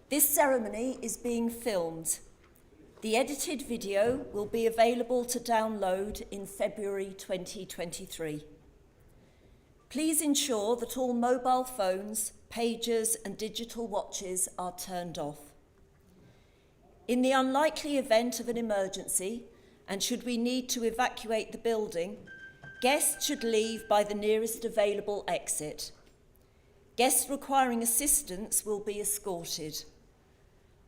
This ceremony is being filmed. The edited video will be available to download in February 2023. Please ensure that all mobile phones, pagers and digital watches are turned off. In the unlikely event of an emergency, and should we need to evacuate the building, guests should leave by the nearest available exit. Guests requiring assistance will be escorted.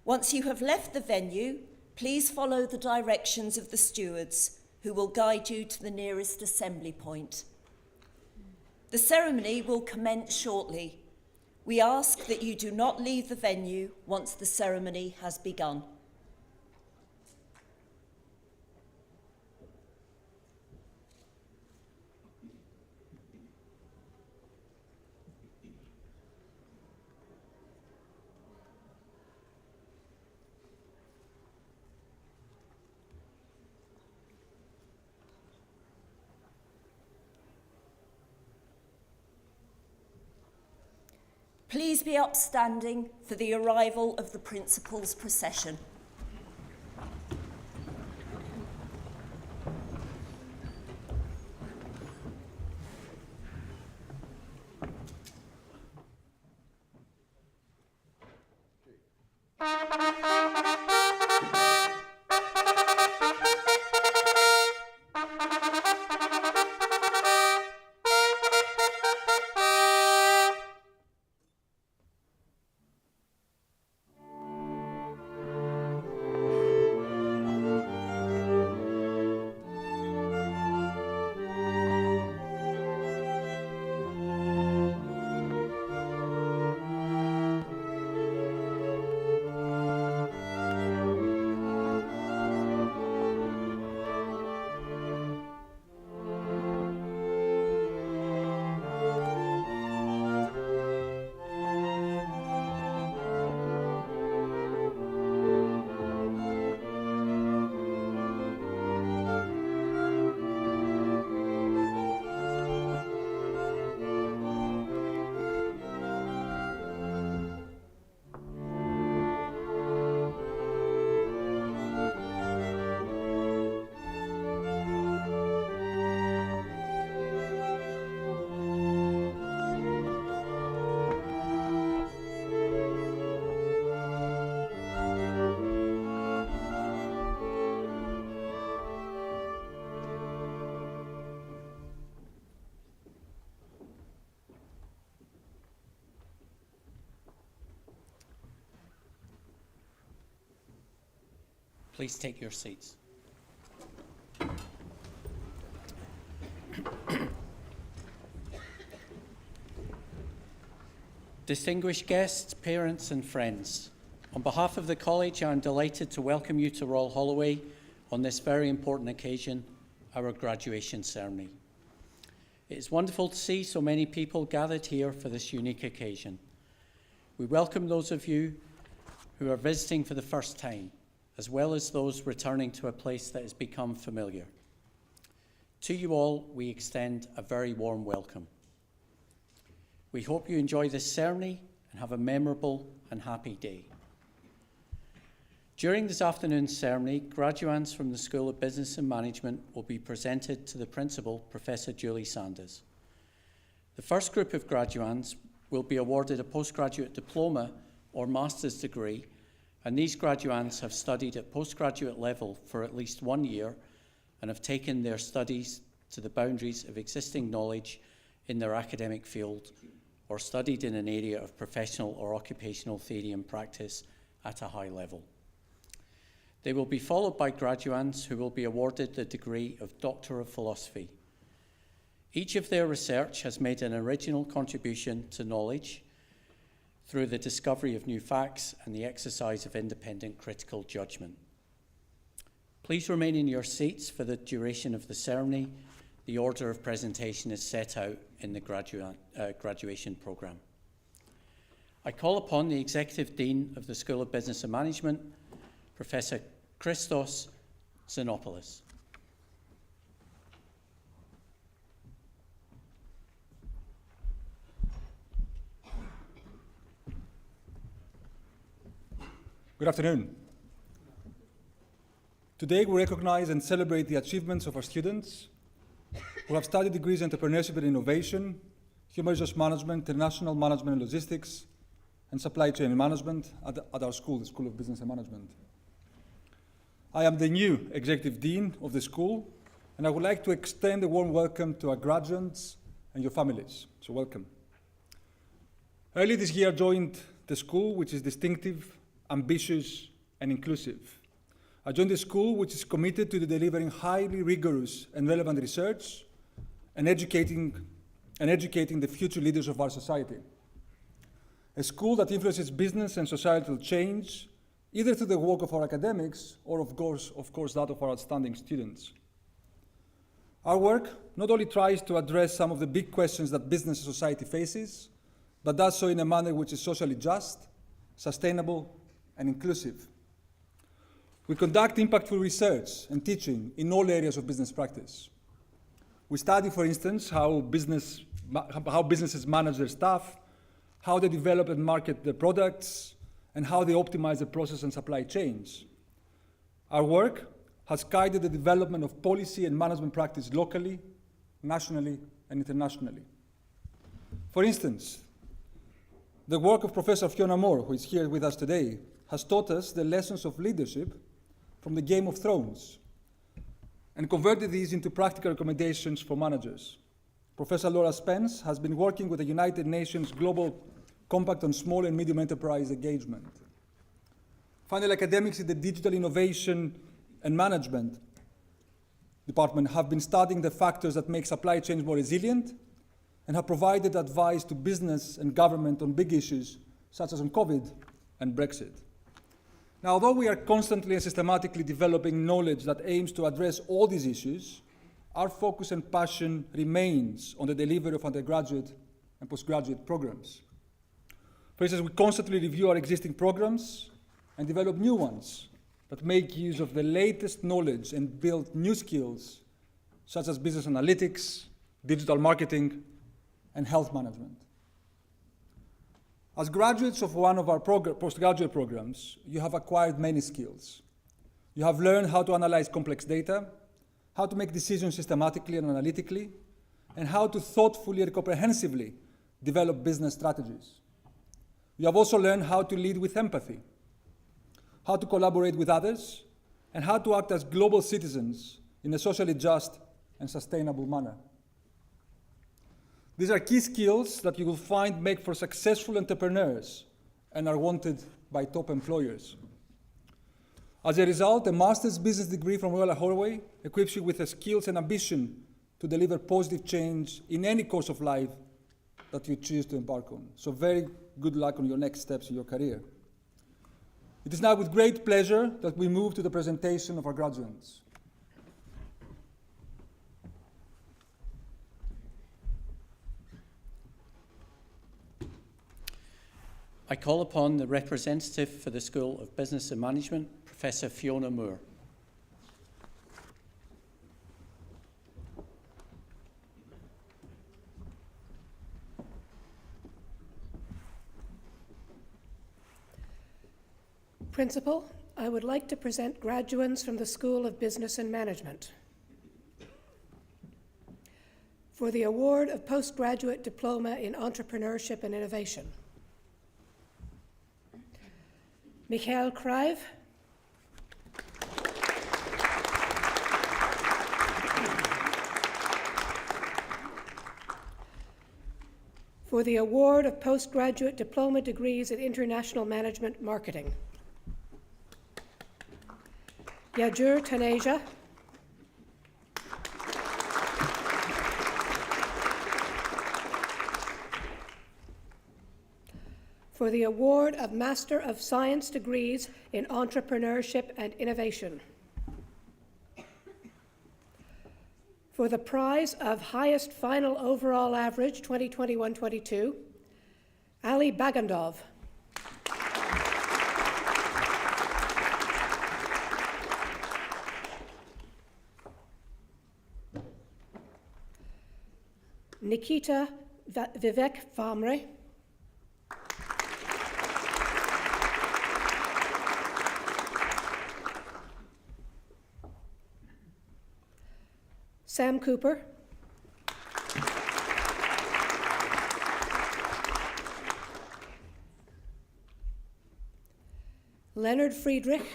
Once you have left the venue, please follow the directions of the stewards, who will guide you to the nearest assembly point. The ceremony will commence shortly. We ask that you do not leave the venue once the ceremony has begun. Please be upstanding for the arrival of the Principal's procession. Please take your seats. Distinguished guests, parents and friends, on behalf of the College, I am delighted to welcome you to Royal Holloway on this very important occasion, our graduation ceremony. It is wonderful to see so many people gathered here for this unique occasion. We welcome those of you who are visiting for the first time, as well as those returning to a place that has become familiar. To you all, we extend a very warm welcome. We hope you enjoy this ceremony and have a memorable and happy day. During this afternoon's ceremony, graduands from the School of Business and Management will be presented to the Principal, Professor Julie Sanders. The first group of graduands will be awarded a postgraduate diploma or master's degree, and these graduands have studied at postgraduate level for at least 1 year and have taken their studies to the boundaries of existing knowledge in their academic field or studied in an area of professional or occupational theory and practice at a high level. They will be followed by graduands who will be awarded the degree of Doctor of Philosophy. Each of their research has made an original contribution to knowledge through the discovery of new facts and the exercise of independent critical judgment. Please remain in your seats for the duration of the ceremony. The order of presentation is set out in the graduation programme. I call upon the Executive Dean of the School of Business and Management, Professor Christos Xenopoulos. Good afternoon. Today we recognize and celebrate the achievements of our students who have studied degrees in entrepreneurship and innovation, human resource management, international management and logistics, and supply chain management at our school, the School of Business and Management. I am the new Executive Dean of the school, and I would like to extend a warm welcome to our graduates and your families. So welcome. Early this year I joined the school, which is distinctive, ambitious, and inclusive. I joined the school which is committed to delivering highly rigorous and relevant research and educating the future leaders of our society. A school that influences business and societal change, either through the work of our academics or of course that of our outstanding students. Our work not only tries to address some of the big questions that business and society faces, but does so in a manner which is socially just, sustainable, and inclusive. We conduct impactful research and teaching in all areas of business practice. We study, for instance, how businesses manage their staff, how they develop and market their products, and how they optimize the process and supply chains. Our work has guided the development of policy and management practice locally, nationally, and internationally. For instance, the work of Professor Fiona Moore, who is here with us today, has taught us the lessons of leadership from the Game of Thrones and converted these into practical recommendations for managers. Professor Laura Spence has been working with the United Nations Global Compact on Small and Medium Enterprise Engagement. Finally, academics in the Digital Innovation and Management Department have been studying the factors that make supply chains more resilient and have provided advice to business and government on big issues such as on COVID and Brexit. Now, although we are constantly and systematically developing knowledge that aims to address all these issues, our focus and passion remains on the delivery of undergraduate and postgraduate programs. For instance, we constantly review our existing programs and develop new ones that make use of the latest knowledge and build new skills such as business analytics, digital marketing, and health management. As graduates of one of our postgraduate programs, you have acquired many skills. You have learned how to analyze complex data, how to make decisions systematically and analytically, and how to thoughtfully and comprehensively develop business strategies. You have also learned how to lead with empathy, how to collaborate with others, and how to act as global citizens in a socially just and sustainable manner. These are key skills that you will find make for successful entrepreneurs and are wanted by top employers. As a result, a master's business degree from Royal Holloway equips you with the skills and ambition to deliver positive change in any course of life that you choose to embark on. So very good luck on your next steps in your career. It is now with great pleasure that we move to the presentation of our graduates. I call upon the representative for the School of Business and Management, Professor Fiona Moore. Principal, I would like to present graduates from the School of Business and Management for the award of Postgraduate Diploma in Entrepreneurship and Innovation. Michael Krive, for the award of Postgraduate Diploma Degrees in International Management Marketing. Yajur Taneja, for the award of Master of Science degrees in Entrepreneurship and Innovation. For the prize of highest final overall average 2021-22, Ali Bagandov. Nikita Vivek Vamre. Sam Cooper, Leonard Friedrich,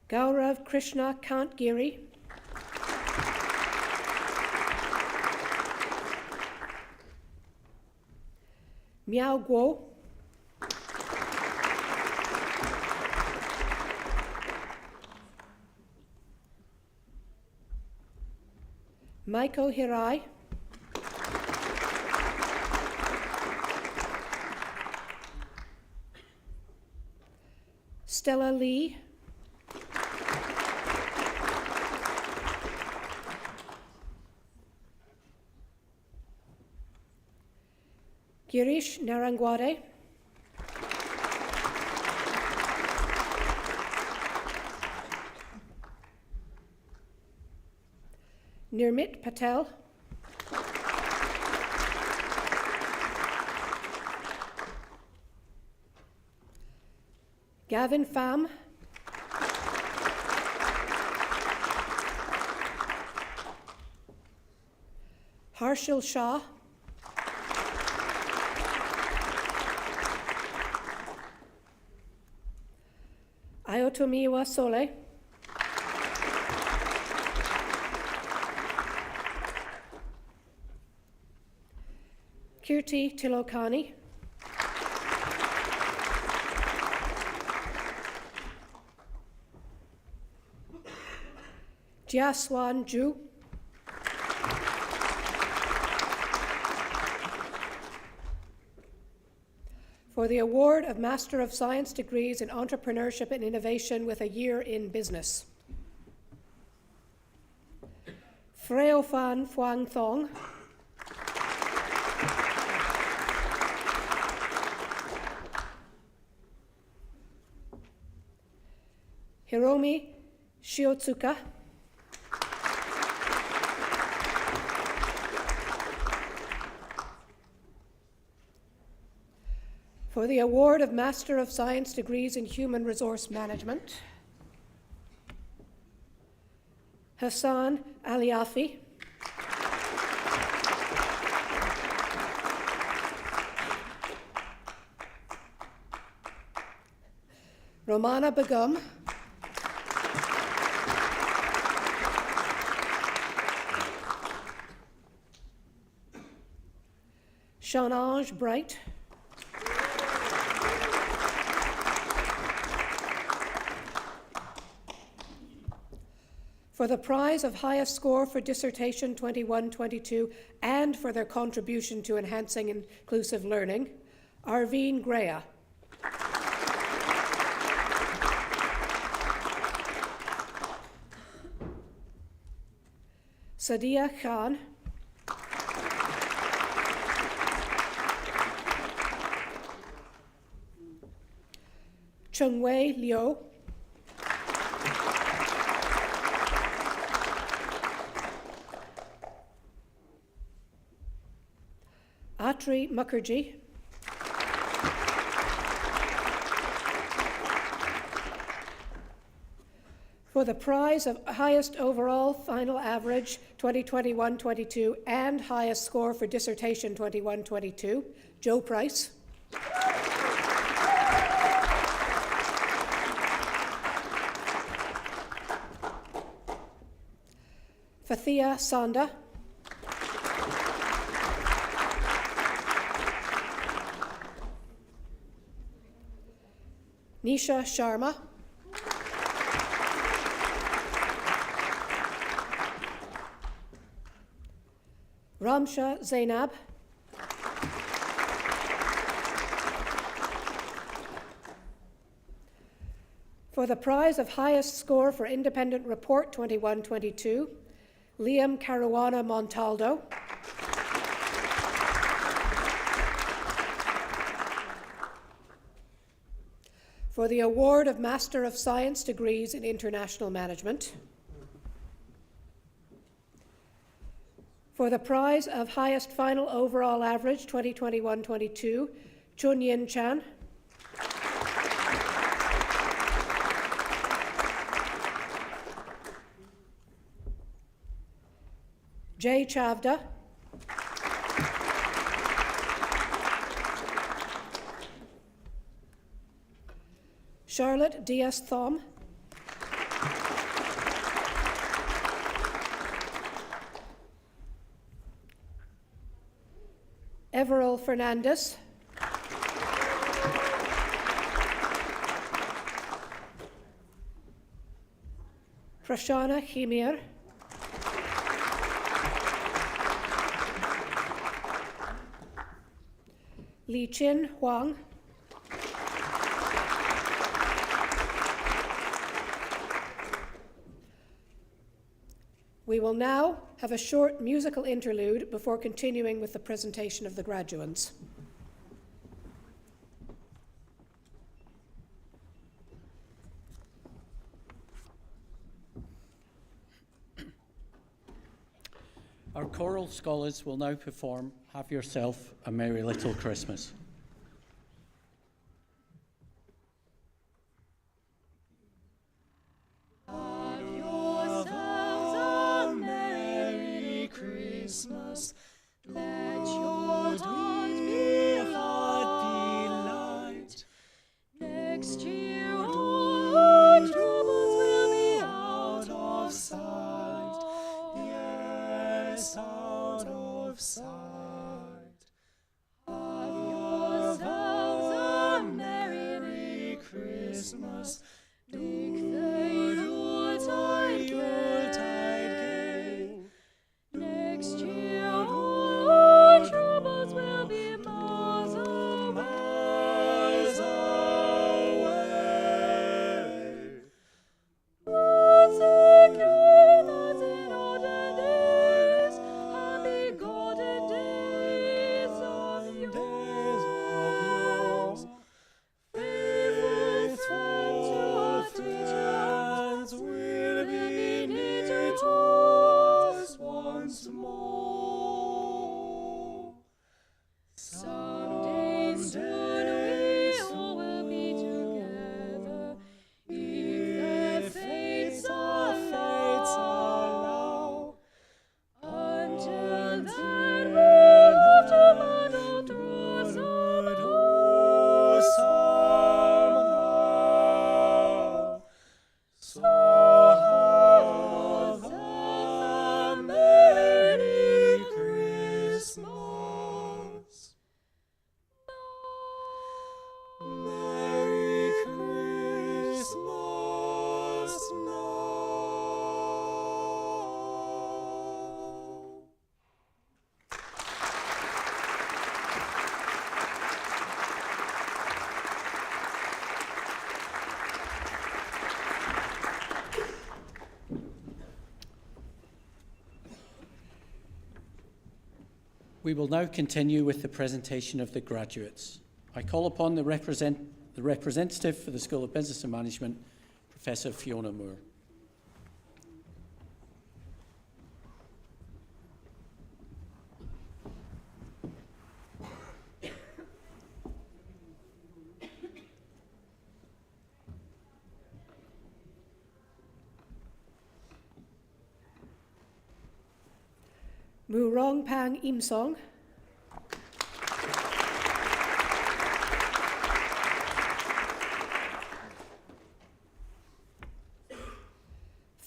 Gaurav Krishna Kantgiri, Miao Guo, Maiko Hirai, Stella Lee, Girish Narangwade, Nirmit Patel, Gavin Pham, Harshil Shah, Ayotomiwa Sole, Kirti Tilokani, Jiaswan Ju, for the award of Master of Science degrees in Entrepreneurship and Innovation with a year in business. Freofan Phuang Thong, Hiromi Shiotsuka, for the award of Master of Science degrees in Human Resource Management, Hassan Aliafi, Romana Begum, Shanange Bright, for the prize of highest score for dissertation 21-22 and for their contribution to enhancing inclusive learning, Arveen Greya. Sadia Khan, Chungwei Liu, Atri Mukherjee, for the prize of highest overall final average 2021-22 and highest score for dissertation 21-22, Joe Price. Fathia Sanda, Nisha Sharma, Ramsha Zainab, for the prize of highest score for Independent Report 21-22, Liam Caruana Montaldo, for the award of Master of Science degrees in International Management, for the prize of highest final overall average 2021-22, Chun Yin Chan, Jay Chavda, Charlotte Diaz-Thom, Everil Fernandez, Prashana Khimir, Li Chin Huang, we will now have a short musical interlude before continuing with the presentation of the graduands. Our choral scholars will now perform Have Yourself a Merry Little Christmas. Christmas, let your heart be light. Next year all troubles will be out of sight. Yes, out of sight. Have yourselves a Merry Christmas. Make the Yuletide gay. Next year all troubles will be miles away. Once again as in olden days, happy golden days of yours. Faithful friends to our teachers will be near to us once more. Someday soon we all will be together, if the fates allow. Until then we'll have to muddle through somehow. So have yourself a Merry Christmas. Merry Christmas now. We will now continue with the presentation of the graduates. I call upon the representative for the School of Business and Management, Professor Fiona Moore. Mu Rong Pang Im Song,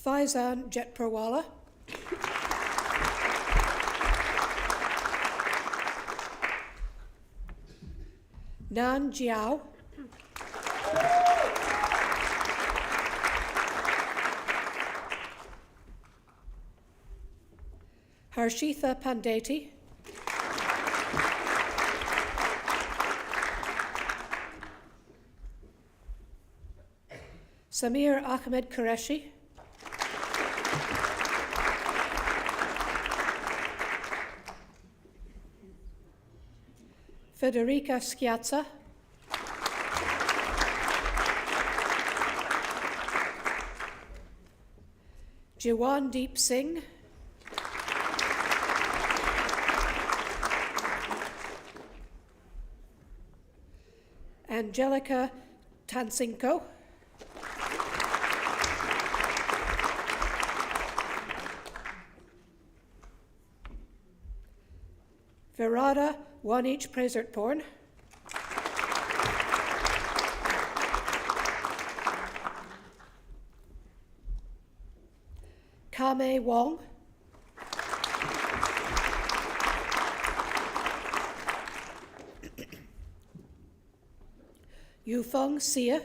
Faizan Jetpurwala, Nan Jiao, Harshitha Pandeti, Samir Ahmed Qureshi, Federica Schiazza, Jiwandeep Singh, Angelica Tansinko, Virada, one each Praesertporn. Kame Wong. Yufeng Xie.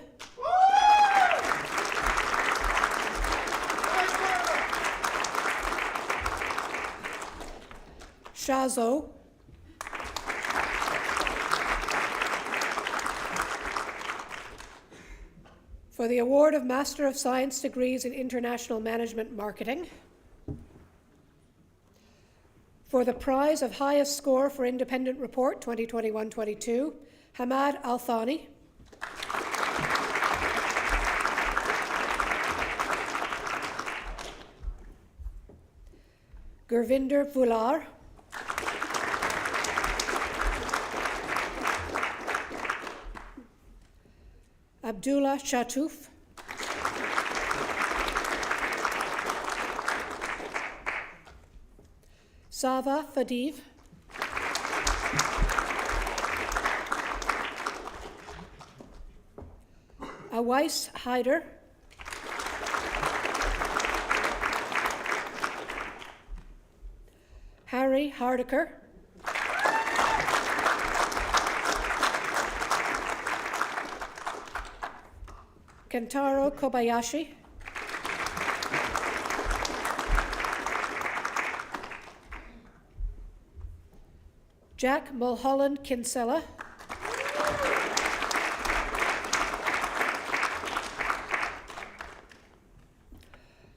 Shazo. For the award of Master of Science degrees in International Management Marketing. For the prize of highest score for Independent Report 2021-22, Hamad Al-Thani. Gurvinder Vular. Abdullah Shatouf. Sava Fadiv. Awais Haider. Harry Hardiker. Kentaro Kobayashi. Jack Mulholland Kinsella.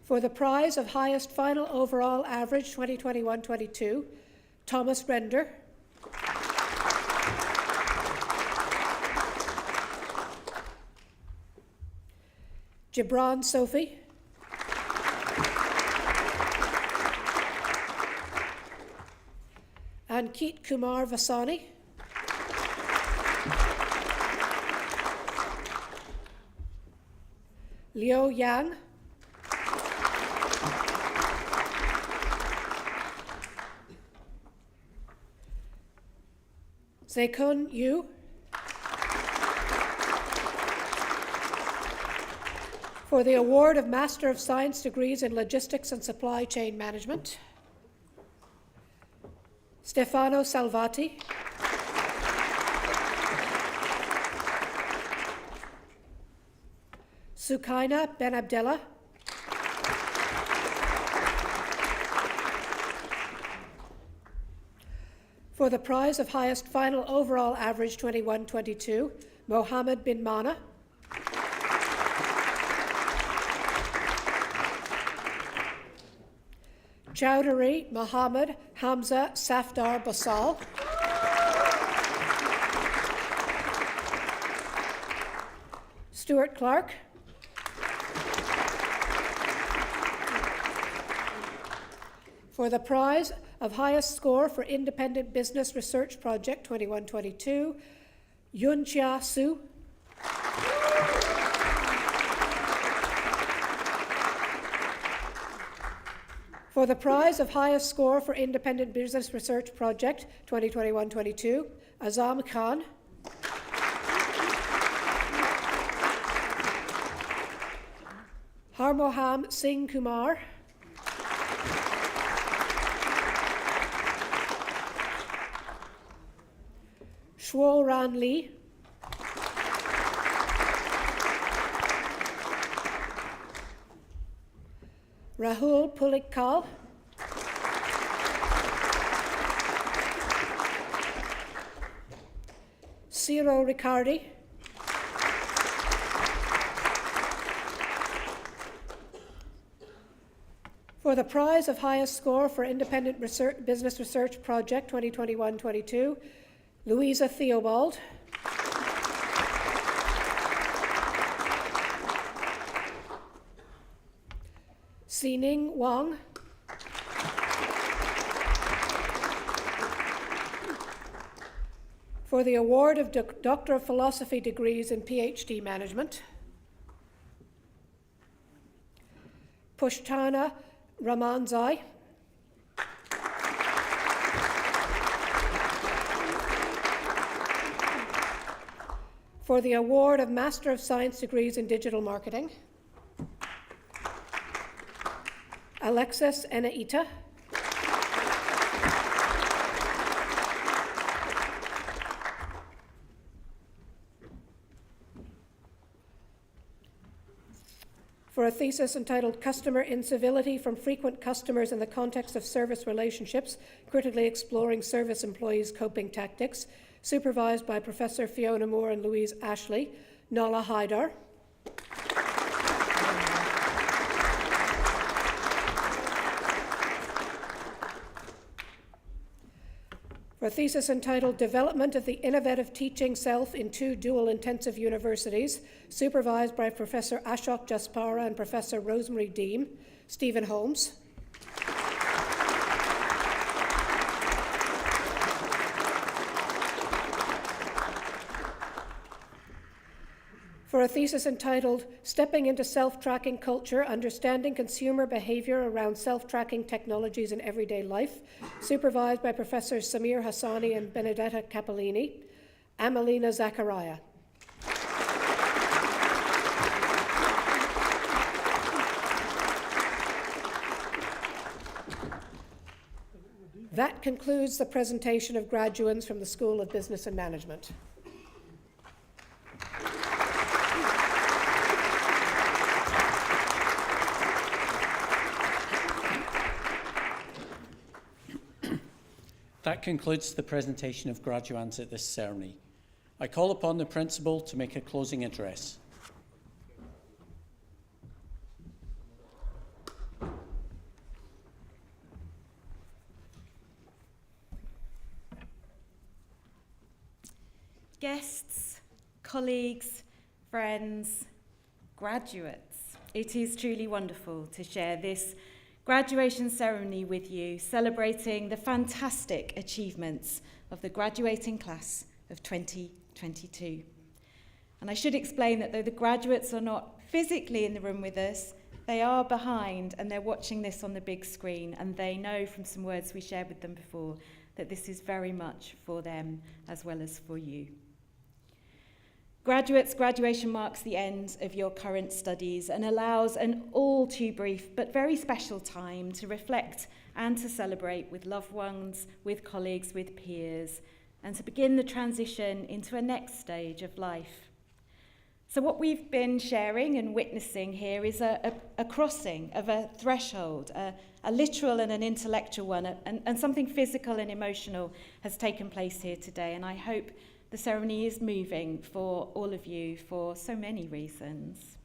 For the prize of highest final overall average 2021-22, Thomas Render. Gibran Sophie. Ankit Kumar Vasani. Liu Yang. Zekun Yu. For the award of Master of Science degrees in Logistics and Supply Chain Management, Stefano Salvati. Sukaina Ben Abdallah. For the prize of highest final overall average 21-22, Mohammed bin Mana. Chowdhury Mohammed Hamza Safdar Basal. Stuart Clark. For the prize of highest score for Independent Business Research Project 21-22, Yun Chia Su. For the prize of highest score for Independent Business Research Project 2021-22, Azam Khan. Harmoham Singh Kumar. Shuo Ran Lee. Rahul Pulikkal. Ciro Riccardi. For the prize of highest score for Independent Business Research Project 2021-22, Louisa Theobald. Xining Wang. For the award of Doctor of Philosophy degrees in PhD Management, Pushtana Ramanzai. For the award of Master of Science degrees in Digital Marketing, Alexis Enaita. For a thesis entitled Customer Incivility from Frequent Customers in the Context of Service Relationships, Critically Exploring Service Employees' Coping Tactics, supervised by Professor Fiona Moore and Louise Ashley, Nala Haidar. For a thesis entitled Development of the Innovative Teaching Self in Two Dual Intensive Universities, supervised by Professor Ashok Jaspara and Professor Rosemary Deem, Stephen Holmes. For a thesis entitled Stepping into Self-Tracking Culture, Understanding Consumer Behaviour Around Self-Tracking Technologies in Everyday Life, supervised by Professors Samir Hassani and Benedetta Cappellini, Amelina Zachariah. That concludes the presentation of graduates from the School of Business and Management. That concludes the presentation of graduands at this ceremony. I call upon the Principal to make a closing address. Guests, colleagues, friends, graduates, it is truly wonderful to share this graduation ceremony with you, celebrating the fantastic achievements of the graduating class of 2022. And I should explain that though the graduates are not physically in the room with us, they are behind and they're watching this on the big screen, and they know from some words we shared with them before that this is very much for them as well as for you. Graduates, graduation marks the end of your current studies and allows an all too brief but very special time to reflect and to celebrate with loved ones, with colleagues, with peers, and to begin the transition into a next stage of life. So what we've been sharing and witnessing here is a crossing of a threshold, a literal and an intellectual one, and something physical and emotional has taken place here today, and I hope the ceremony is moving for all of you for so many reasons.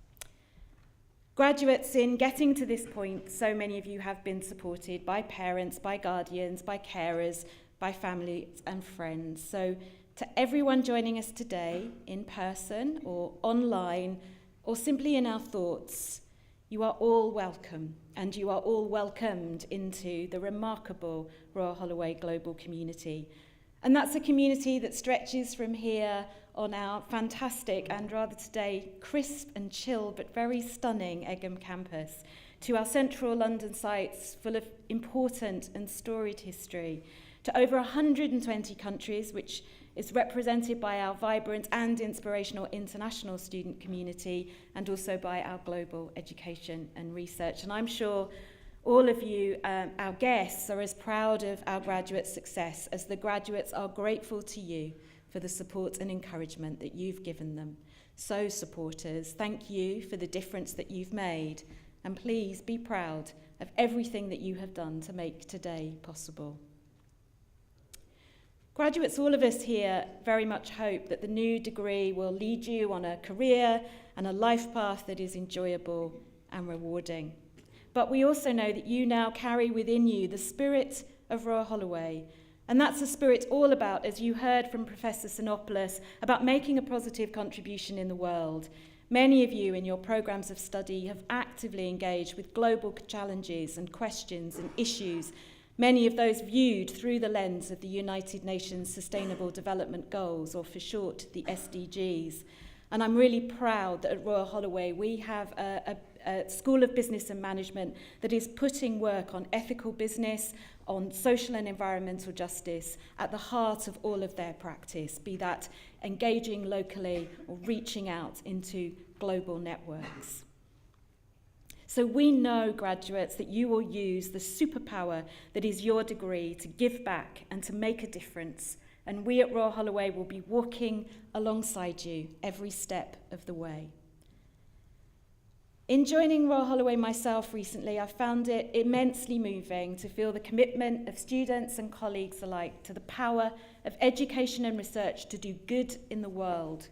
Graduates, in getting to this point, so many of you have been supported by parents, by guardians, by carers, by families and friends. So to everyone joining us today, in person or online, or simply in our thoughts, you are all welcome, and you are all welcomed into the remarkable Royal Holloway global community. And that's a community that stretches from here on our fantastic and rather today crisp and chill but very stunning Egham campus to our central London sites full of important and storied history, to over 120 countries, which is represented by our vibrant and inspirational international student community, and also by our global education and research. And I'm sure all of you, our guests, are as proud of our graduates' success as the graduates are grateful to you for the support and encouragement that you've given them. So, supporters, thank you for the difference that you've made, and please be proud of everything that you have done to make today possible. Graduates, all of us here very much hope that the new degree will lead you on a career and a life path that is enjoyable and rewarding. But we also know that you now carry within you the spirit of Royal Holloway. And that's a spirit all about, as you heard from Professor Sinopoulos, about making a positive contribution in the world. Many of you in your programmes of study have actively engaged with global challenges and questions and issues, many of those viewed through the lens of the United Nations Sustainable Development Goals, or for short, the SDGs. And I'm really proud that at Royal Holloway we have a a School of Business and Management that is putting work on ethical business, on social and environmental justice at the heart of all of their practice, be that engaging locally or reaching out into global networks. So we know, graduates, that you will use the superpower that is your degree to give back and to make a difference. And we at Royal Holloway will be walking alongside you every step of the way. In joining Royal Holloway myself recently, I found it immensely moving to feel the commitment of students and colleagues alike to the power of education and research to do good in the world.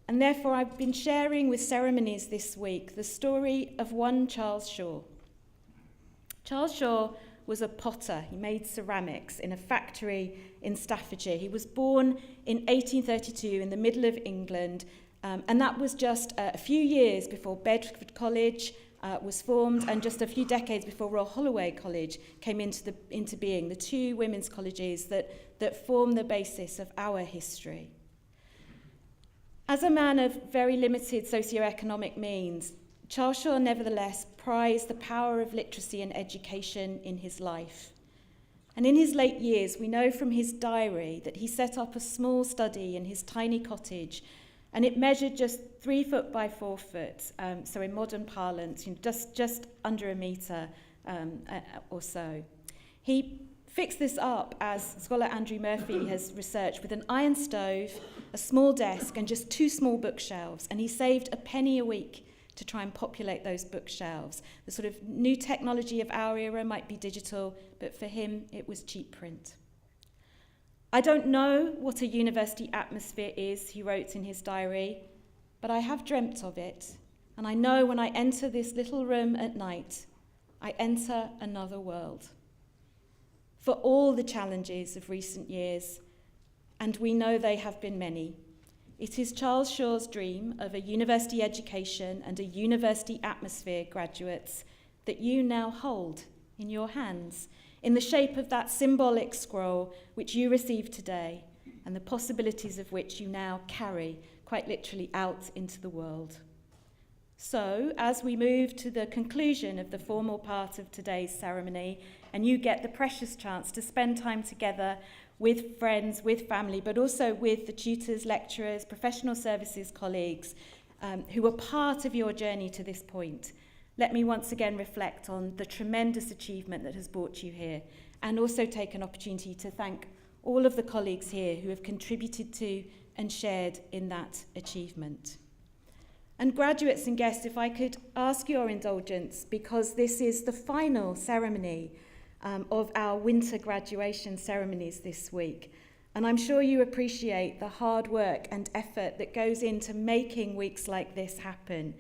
And therefore, I've been sharing with ceremonies this week the story of one Charles Shaw. Charles Shaw was a potter. He made ceramics in a factory in Staffordshire. He was born in 1832 in the middle of England, and that was just a few years before Bedford College was formed, and just a few decades before Royal Holloway College came into being, the two women's colleges that form the basis of our history. As a man of very limited socioeconomic means, Charles Shaw nevertheless prized the power of literacy and education in his life. And in his late years, we know from his diary that he set up a small study in his tiny cottage, and it measured just 3 foot by 4 foot, so in modern parlance, just under a metre or so. He fixed this up, as scholar Andrew Murphy has researched, with an iron stove, a small desk, and just 2 small bookshelves, and he saved a penny a week to try and populate those bookshelves. The sort of new technology of our era might be digital, but for him it was cheap print. I don't know what a university atmosphere is, he wrote in his diary, but I have dreamt of it, and I know when I enter this little room at night, I enter another world. For all the challenges of recent years, and we know they have been many, it is Charles Shaw's dream of a university education and a university atmosphere, graduates, that you now hold in your hands, in the shape of that symbolic scroll which you received today, and the possibilities of which you now carry, quite literally, out into the world. So, as we move to the conclusion of the formal part of today's ceremony, and you get the precious chance to spend time together with friends, with family, but also with the tutors, lecturers, professional services colleagues who were part of your journey to this point, let me once again reflect on the tremendous achievement that has brought you here, and also take an opportunity to thank all of the colleagues here who have contributed to and shared in that achievement. And graduates and guests, if I could ask your indulgence, because this is the final ceremony of our winter graduation ceremonies this week. And I'm sure you appreciate the hard work and effort that goes into making weeks like this happen.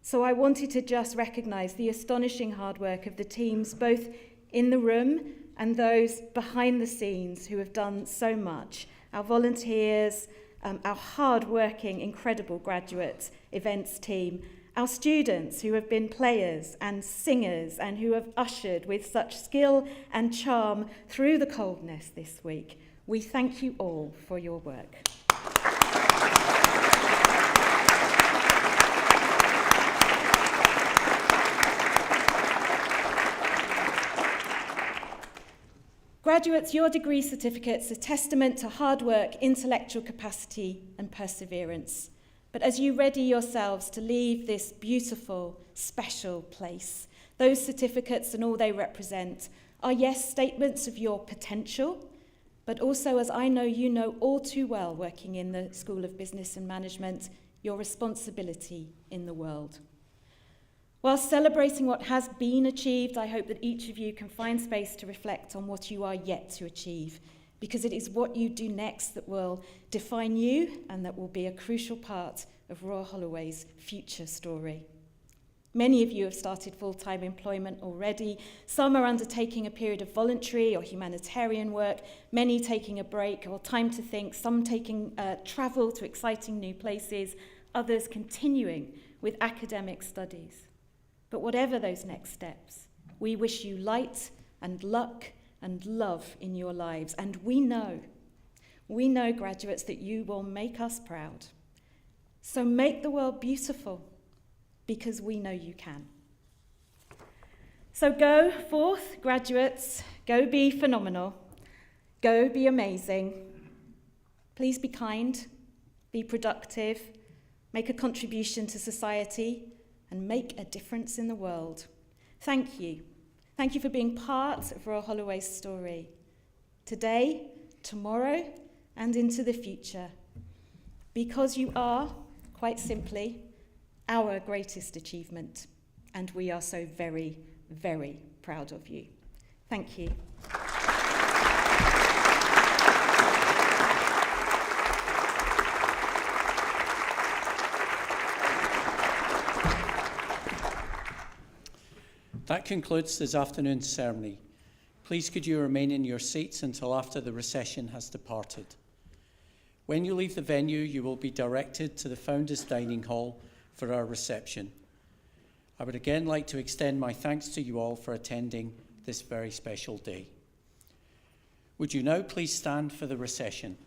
So I wanted to just recognise the astonishing hard work of the teams, both in the room and those behind the scenes who have done so much. Our volunteers, our hard-working, incredible graduate events team, our students who have been players and singers and who have ushered with such skill and charm through the coldness this week. We thank you all for your work. Graduates, your degree certificates are testament to hard work, intellectual capacity, and perseverance. But as you ready yourselves to leave this beautiful, special place, those certificates and all they represent are, yes, statements of your potential, but also, as I know you know all too well working in the School of Business and Management, your responsibility in the world. While celebrating what has been achieved, I hope that each of you can find space to reflect on what you are yet to achieve, because it is what you do next that will define you and that will be a crucial part of Royal Holloway's future story. Many of you have started full-time employment already. Some are undertaking a period of voluntary or humanitarian work, many taking a break or time to think, some taking travel to exciting new places, others continuing with academic studies. But whatever those next steps, we wish you light and luck and love in your lives. And we know, graduates, that you will make us proud. So make the world beautiful. because we know you can. So go forth, graduates, go be phenomenal, go be amazing. Please be kind, be productive, make a contribution to society, and make a difference in the world. Thank you. Thank you for being part of Royal Holloway's story. Today, tomorrow, and into the future. Because you are, quite simply, our greatest achievement. And we are so very, very proud of you. Thank you. That concludes this afternoon's ceremony. Please could you remain in your seats until after the recession has departed. When you leave the venue, you will be directed to the Founders Dining Hall for our reception. I would again like to extend my thanks to you all for attending this very special day. Would you now please stand for the recession?